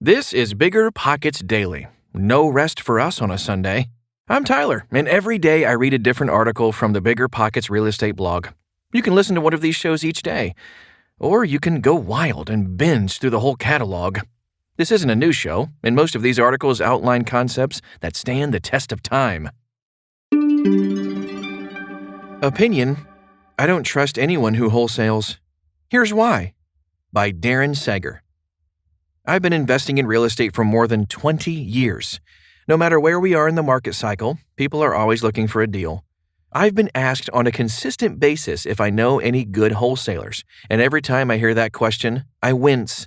This is BiggerPockets Daily. No rest for us on a Sunday. I'm Tyler, and every day I read a different article from the BiggerPockets real estate blog. You can listen to one of these shows each day, or you can go wild and binge through the whole catalog. This isn't a new show, and most of these articles outline concepts that stand the test of time. Opinion: I don't trust anyone who wholesales. Here's why. By Darren Sager. I've been investing in real estate for more than 20 years. No matter where we are in the market cycle, people are always looking for a deal. I've been asked on a consistent basis if I know any good wholesalers, and every time I hear that question, I wince.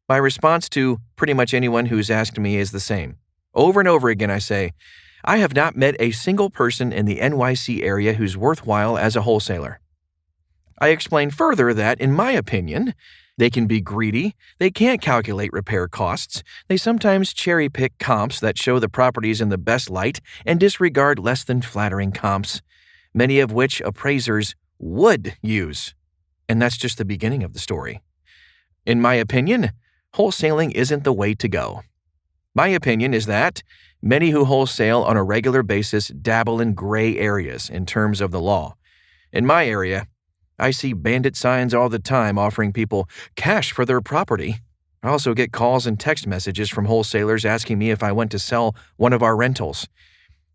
My response to pretty much anyone who's asked me is the same. Over and over again I say, I have not met a single person in the NYC area who's worthwhile as a wholesaler. I explain further that, in my opinion, they can be greedy, they can't calculate repair costs, they sometimes cherry-pick comps that show the properties in the best light and disregard less-than-flattering comps, many of which appraisers would use. And that's just the beginning of the story. In my opinion, wholesaling isn't the way to go. My opinion is that many who wholesale on a regular basis dabble in gray areas in terms of the law. In my area, I see bandit signs all the time offering people cash for their property. I also get calls and text messages from wholesalers asking me if I want to sell one of our rentals.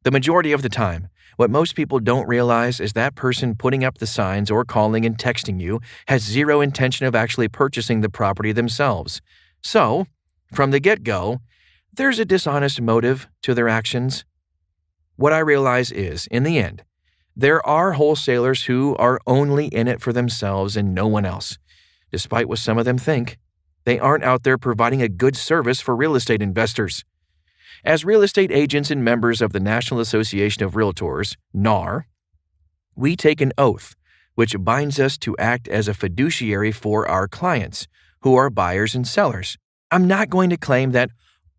The majority of the time, what most people don't realize is that person putting up the signs or calling and texting you has zero intention of actually purchasing the property themselves. So, from the get-go, there's a dishonest motive to their actions. What I realize is, in the end, there are wholesalers who are only in it for themselves and no one else. Despite what some of them think, they aren't out there providing a good service for real estate investors. As real estate agents and members of the National Association of Realtors, NAR, we take an oath which binds us to act as a fiduciary for our clients, who are buyers and sellers. I'm not going to claim that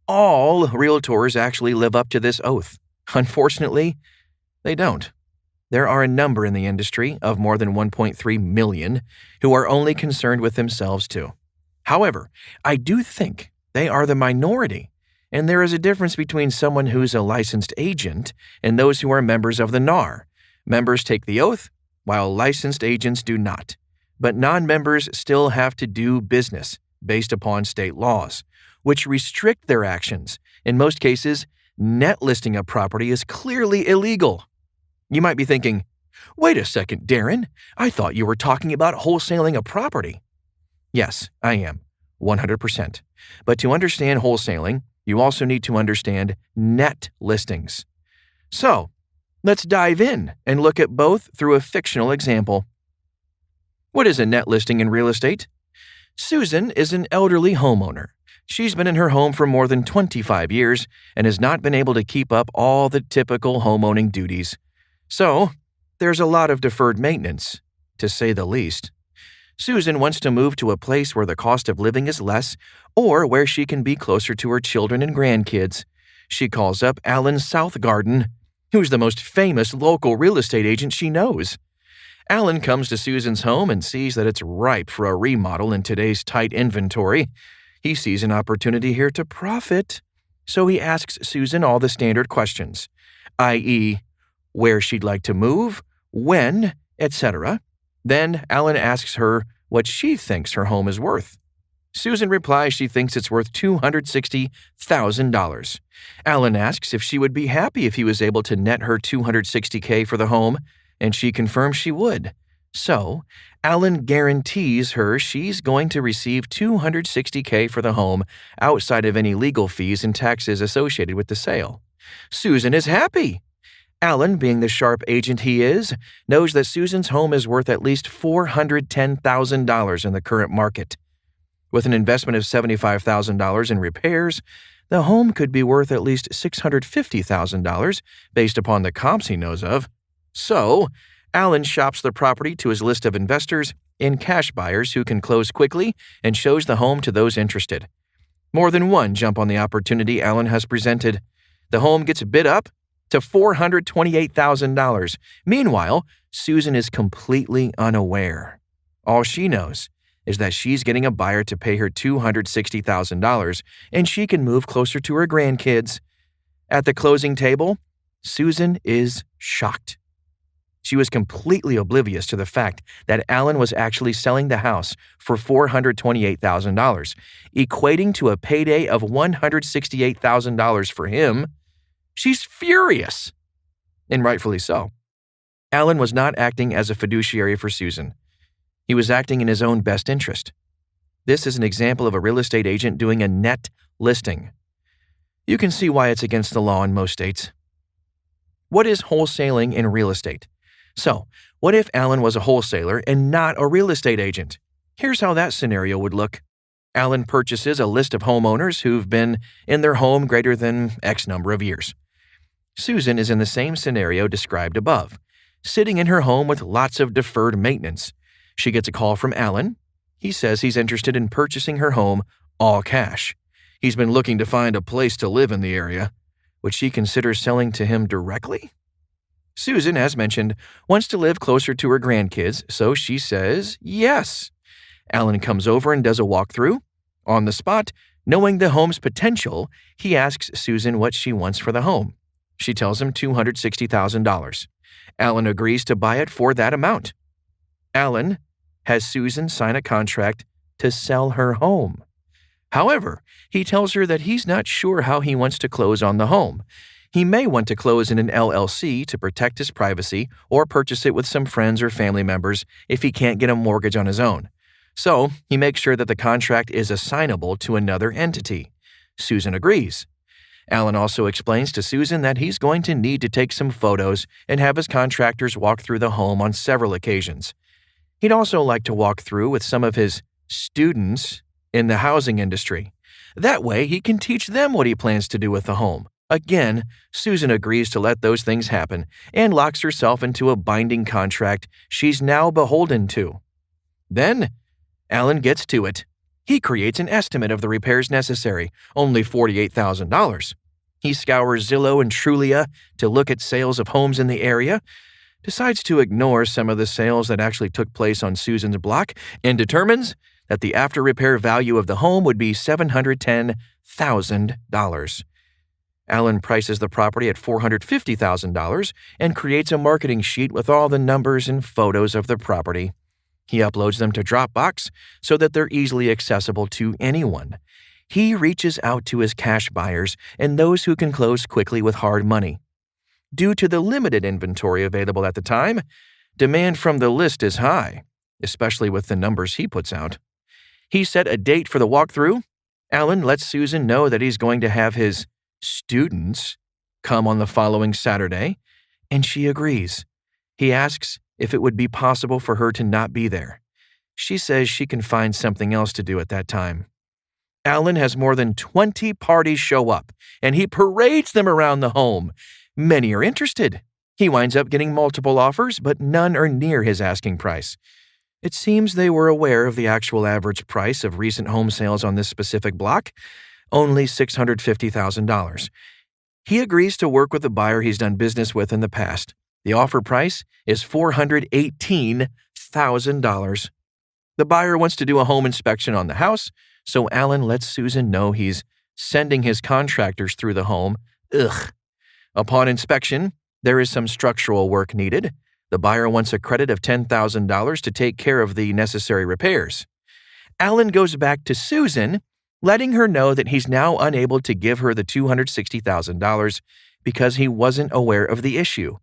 all realtors actually live up to this oath. Unfortunately, they don't. There are a number in the industry of more than 1.3 million who are only concerned with themselves too. However, I do think they are the minority, and there is a difference between someone who's a licensed agent and those who are members of the NAR. Members take the oath, while licensed agents do not. But non-members still have to do business based upon state laws, which restrict their actions. In most cases, net listing a property is clearly illegal. You might be thinking, wait a second, Darren, I thought you were talking about wholesaling a property. Yes, I am, 100%. But to understand wholesaling, you also need to understand net listings. So, let's dive in and look at both through a fictional example. What is a net listing in real estate? Susan is an elderly homeowner. She's been in her home for more than 25 years and has not been able to keep up all the typical homeowning duties. So, there's a lot of deferred maintenance, to say the least. Susan wants to move to a place where the cost of living is less or where she can be closer to her children and grandkids. She calls up Alan Southgarden, who's the most famous local real estate agent she knows. Alan comes to Susan's home and sees that it's ripe for a remodel in today's tight inventory. He sees an opportunity here to profit. So he asks Susan all the standard questions, i.e., where she'd like to move, when, etc. Then Alan asks her what she thinks her home is worth. Susan replies she thinks it's worth $260,000. Alan asks if she would be happy if he was able to net her $260K for the home, and she confirms she would. So, Alan guarantees her she's going to receive $260K for the home outside of any legal fees and taxes associated with the sale. Susan is happy. Alan, being the sharp agent he is, knows that Susan's home is worth at least $410,000 in the current market. With an investment of $75,000 in repairs, the home could be worth at least $650,000 based upon the comps he knows of. So, Alan shops the property to his list of investors and cash buyers who can close quickly and shows the home to those interested. More than one jump on the opportunity Alan has presented. The home gets bid up to $428,000. Meanwhile, Susan is completely unaware. All she knows is that she's getting a buyer to pay her $260,000 and she can move closer to her grandkids. At the closing table, Susan is shocked. She was completely oblivious to the fact that Alan was actually selling the house for $428,000, equating to a payday of $168,000 for him. She's furious, and rightfully so. Alan was not acting as a fiduciary for Susan. He was acting in his own best interest. This is an example of a real estate agent doing a net listing. You can see why it's against the law in most states. What is wholesaling in real estate? So, what if Alan was a wholesaler and not a real estate agent? Here's how that scenario would look. Alan purchases a list of homeowners who've been in their home greater than X number of years. Susan is in the same scenario described above, sitting in her home with lots of deferred maintenance. She gets a call from Alan. He says he's interested in purchasing her home all cash. He's been looking to find a place to live in the area. Would she consider selling to him directly? Susan, as mentioned, wants to live closer to her grandkids, so she says yes. Alan comes over and does a walkthrough. On the spot, knowing the home's potential, he asks Susan what she wants for the home. She tells him $260,000. Alan agrees to buy it for that amount. Alan has Susan sign a contract to sell her home. However, he tells her that he's not sure how he wants to close on the home. He may want to close in an LLC to protect his privacy or purchase it with some friends or family members if he can't get a mortgage on his own. So, he makes sure that the contract is assignable to another entity. Susan agrees. Alan also explains to Susan that he's going to need to take some photos and have his contractors walk through the home on several occasions. He'd also like to walk through with some of his students in the housing industry. That way, he can teach them what he plans to do with the home. Again, Susan agrees to let those things happen and locks herself into a binding contract she's now beholden to. Then, Alan gets to it. He creates an estimate of the repairs necessary, only $48,000. He scours Zillow and Trulia to look at sales of homes in the area, decides to ignore some of the sales that actually took place on Susan's block, and determines that the after-repair value of the home would be $710,000. Alan prices the property at $450,000 and creates a marketing sheet with all the numbers and photos of the property. He uploads them to Dropbox so that they're easily accessible to anyone. He reaches out to his cash buyers and those who can close quickly with hard money. Due to the limited inventory available at the time, demand from the list is high, especially with the numbers he puts out. He set a date for the walkthrough. Alan lets Susan know that he's going to have his students come on the following Saturday, and she agrees. He asks if it would be possible for her to not be there. She says she can find something else to do at that time. Alan has more than 20 parties show up, and he parades them around the home. Many are interested. He winds up getting multiple offers, but none are near his asking price. It seems they were aware of the actual average price of recent home sales on this specific block, only $650,000. He agrees to work with the buyer he's done business with in the past. The offer price is $418,000. The buyer wants to do a home inspection on the house, so Alan lets Susan know he's sending his contractors through the home. Upon inspection, there is some structural work needed. The buyer wants a credit of $10,000 to take care of the necessary repairs. Alan goes back to Susan, letting her know that he's now unable to give her the $260,000 because he wasn't aware of the issue.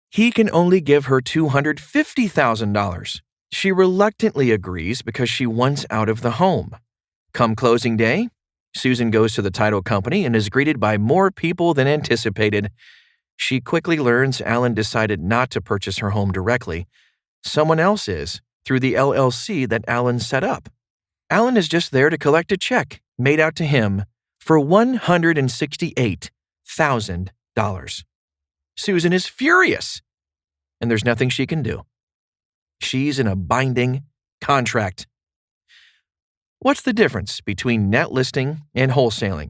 He can only give her $250,000. She reluctantly agrees because she wants out of the home. Come closing day, Susan goes to the title company and is greeted by more people than anticipated. She quickly learns Alan decided not to purchase her home directly. Someone else is, through the LLC that Alan set up. Alan is just there to collect a check made out to him for $168,000. Susan is furious, and there's nothing she can do. She's in a binding contract. What's the difference between net listing and wholesaling?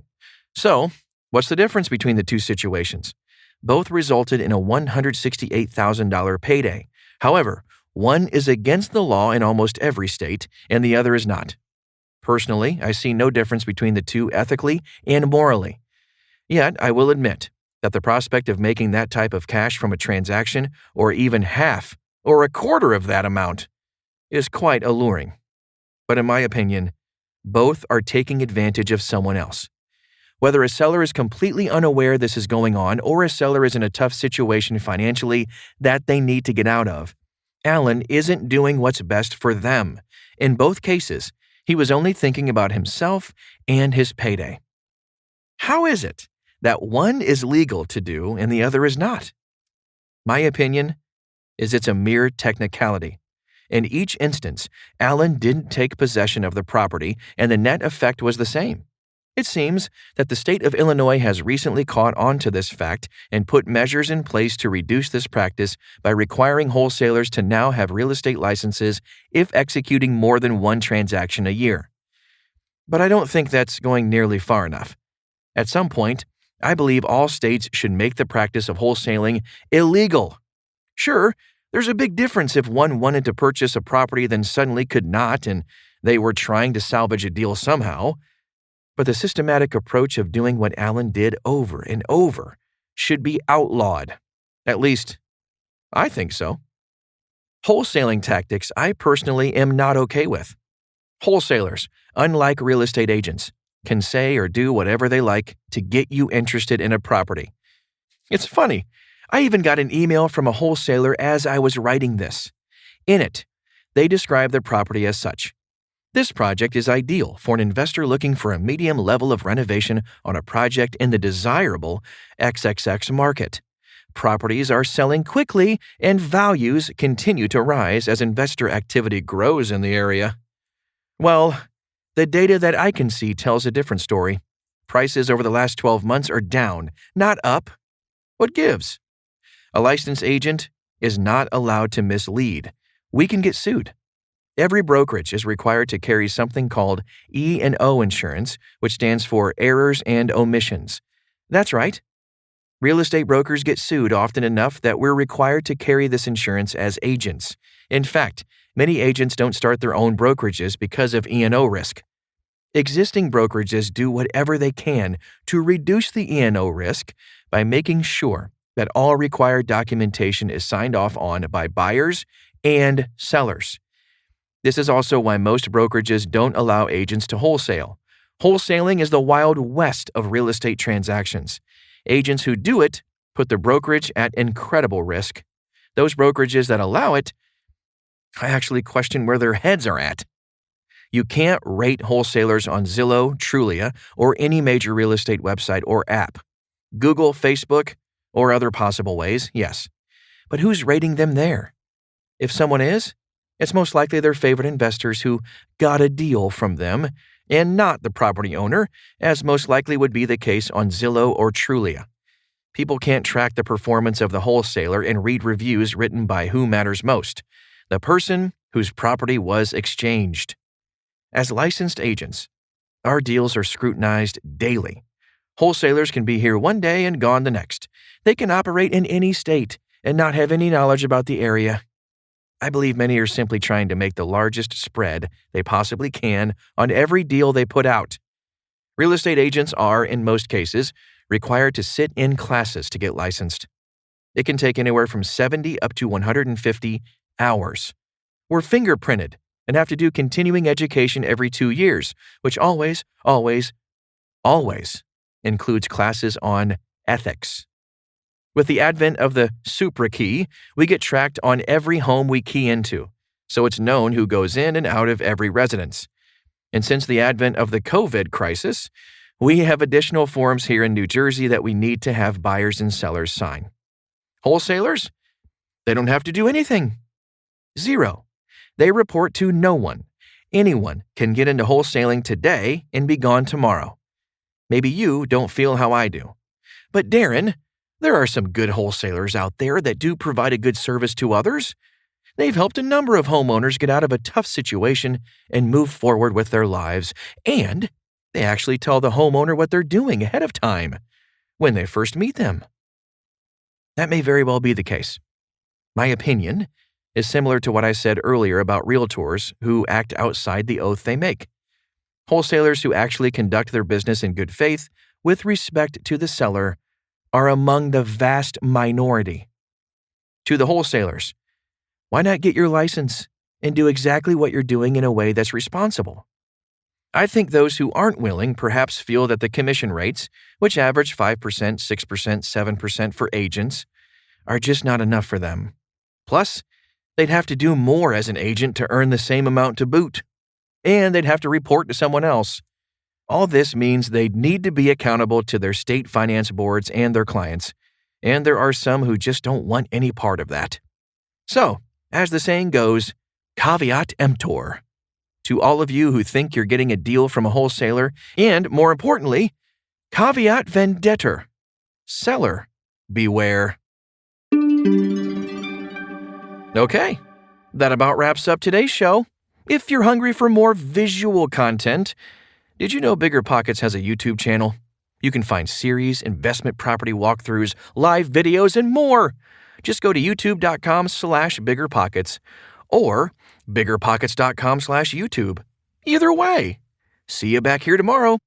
So, what's the difference between the two situations? Both resulted in a $168,000 payday. However, One is against the law in almost every state, and the other is not. Personally, I see no difference between the two ethically and morally. Yet, I will admit that the prospect of making that type of cash from a transaction, or even half or a quarter of that amount, is quite alluring. But in my opinion, both are taking advantage of someone else. Whether a seller is completely unaware this is going on or a seller is in a tough situation financially that they need to get out of, Alan isn't doing what's best for them. In both cases, he was only thinking about himself and his payday. How is it that one is legal to do and the other is not? My opinion is it's a mere technicality. In each instance, Alan didn't take possession of the property, and the net effect was the same. It seems that the state of Illinois has recently caught on to this fact and put measures in place to reduce this practice by requiring wholesalers to now have real estate licenses if executing more than one transaction a year. But I don't think that's going nearly far enough. At some point, I believe all states should make the practice of wholesaling illegal. Sure, there's a big difference if one wanted to purchase a property then suddenly could not and they were trying to salvage a deal somehow. But the systematic approach of doing what Alan did over and over should be outlawed. At least, I think so. Wholesaling tactics I personally am not okay with. Wholesalers, unlike real estate agents, can say or do whatever they like to get you interested in a property. It's funny, I even got an email from a wholesaler as I was writing this. In it, they describe their property as such. This project is ideal for an investor looking for a medium level of renovation on a project in the desirable XXX market. Properties are selling quickly and values continue to rise as investor activity grows in the area. Well, the data that I can see tells a different story. Prices over the last 12 months are down, not up. What gives? A licensed agent is not allowed to mislead. We can get sued. Every brokerage is required to carry something called E&O insurance, which stands for errors and omissions. That's right. Real estate brokers get sued often enough that we're required to carry this insurance as agents. In fact, many agents don't start their own brokerages because of E&O risk. Existing brokerages do whatever they can to reduce the E&O risk by making sure that all required documentation is signed off on by buyers and sellers. This is also why most brokerages don't allow agents to wholesale. Wholesaling is the Wild West of real estate transactions. Agents who do it put the brokerage at incredible risk. Those brokerages that allow it, I actually question where their heads are at. You can't rate wholesalers on Zillow, Trulia, or any major real estate website or app. Google, Facebook, or other possible ways, yes. But who's rating them there? If someone is, it's most likely their favorite investors who got a deal from them, and not the property owner, as most likely would be the case on Zillow or Trulia. People can't track the performance of the wholesaler and read reviews written by who matters most, the person whose property was exchanged. As licensed agents, our deals are scrutinized daily. Wholesalers can be here one day and gone the next. They can operate in any state and not have any knowledge about the area. I believe many are simply trying to make the largest spread they possibly can on every deal they put out. Real estate agents are, in most cases, required to sit in classes to get licensed. It can take anywhere from 70 up to 150 hours. We're fingerprinted and have to do continuing education every 2 years, which always includes classes on ethics. With the advent of the Supra key, we get tracked on every home we key into, so it's known who goes in and out of every residence. And since the advent of the COVID crisis, we have additional forms here in New Jersey that we need to have buyers and sellers sign. Wholesalers? They don't have to do anything. Zero. They report to no one. Anyone can get into wholesaling today and be gone tomorrow. Maybe you don't feel how I do. But Darren, there are some good wholesalers out there that do provide a good service to others. They've helped a number of homeowners get out of a tough situation and move forward with their lives, and they actually tell the homeowner what they're doing ahead of time when they first meet them. That may very well be the case. My opinion is similar to what I said earlier about realtors who act outside the oath they make. Wholesalers who actually conduct their business in good faith, with respect to the seller, are among the vast minority. To the wholesalers, why not get your license and do exactly what you're doing in a way that's responsible? I think those who aren't willing perhaps feel that the commission rates, which average 5%, 6%, 7% for agents, are just not enough for them. Plus, they'd have to do more as an agent to earn the same amount to boot. And they'd have to report to someone else. All this means they'd need to be accountable to their state finance boards and their clients. And there are some who just don't want any part of that. So, as the saying goes, caveat emptor. To all of you who think you're getting a deal from a wholesaler, and more importantly, caveat vendetor. Seller, beware. Okay, that about wraps up today's show. If you're hungry for more visual content, did you know BiggerPockets has a YouTube channel? You can find series, investment property walkthroughs, live videos, and more. Just go to youtube.com/BiggerPockets or BiggerPockets.com/YouTube. Either way. See you back here tomorrow.